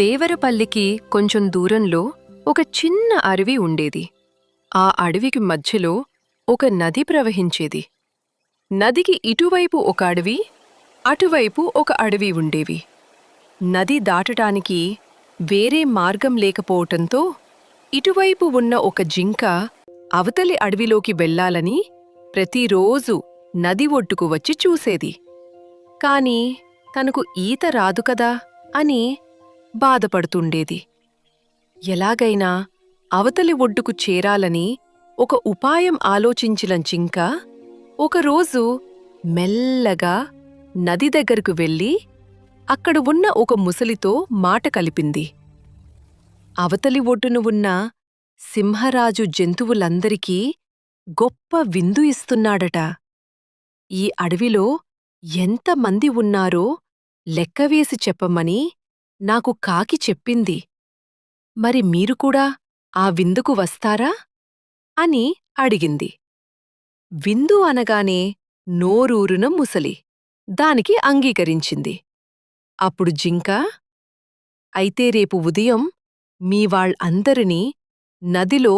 దేవరపల్లికి కొంచెం దూరంలో ఒక చిన్న అడవి ఉండేది. ఆ అడవికి మధ్యలో ఒక నది ప్రవహించేది. నదికి ఇటువైపు ఒక అడవి, అటువైపు ఒక అడవి ఉండేవి. నది దాటటానికి వేరే మార్గం లేకపోవటంతో ఇటువైపు ఉన్న ఒక జింక అవతలి అడవిలోకి వెళ్లాలని ప్రతిరోజూ నది ఒడ్డుకు వచ్చి చూసేది. కాని తనకు ఈత రాదు కదా అని బాధపడుతుండేది. ఎలాగైనా అవతలి ఒడ్డుకు చేరాలని ఒక ఉపాయం ఆలోచించిన జింక ఒకరోజు మెల్లగా నది దగ్గరకు వెళ్ళి అక్కడ ఉన్న ఒక ముసలితో మాట కలిపింది. అవతలి ఒడ్డున ఉన్న సింహరాజు జంతువులందరికీ గొప్ప విందు ఇస్తున్నాడట. ఈ అడవిలో ఎంతమంది ఉన్నారో లెక్కవేసి చెప్పమని నాకు కాకి చెప్పింది. మరి మీరు కూడా ఆ విందుకు వస్తారా అని అడిగింది. విందు అనగానే నోరూరున ముసలి దానికి అంగీకరించింది. అప్పుడు జింక, అయితే రేపు ఉదయం మీ వాళ్ళందరినీ నదిలో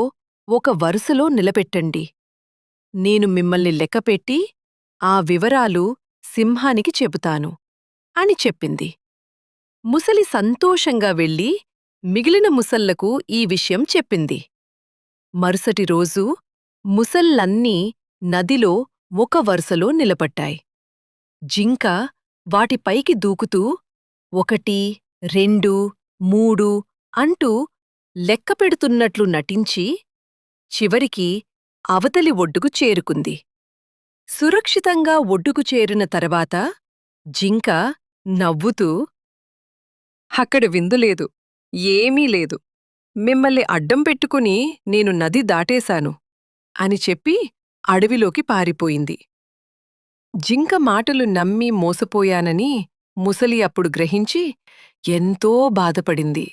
ఒక వరుసలో నిలబెట్టండి. నేను మిమ్మల్ని లెక్కపెట్టి ఆ వివరాలు సింహానికి చెబుతాను అని చెప్పింది. ముసలి సంతోషంగా వెళ్ళి మిగిలిన ముసళ్లకు ఈ విషయం చెప్పింది. మరుసటి రోజు ముసళ్ళన్నీ నదిలో ఒక వరుసలో నిలబడ్డాయి. జింక వాటిపైకి దూకుతూ 1, 2, 3 అంటూ లెక్కపెడుతున్నట్లు నటించి చివరికి అవతలి ఒడ్డుకు చేరుకుంది. సురక్షితంగా ఒడ్డుకు చేరిన తర్వాత జింక నవ్వుతూ, అక్కడ విందులేదు, ఏమీ లేదు. మిమ్మల్ని అడ్డం పెట్టుకుని నేను నది దాటేశాను అని చెప్పి అడవిలోకి పారిపోయింది. జింక మాటలు నమ్మి మోసపోయానని ముసలి అప్పుడు గ్రహించి ఎంతో బాధపడింది.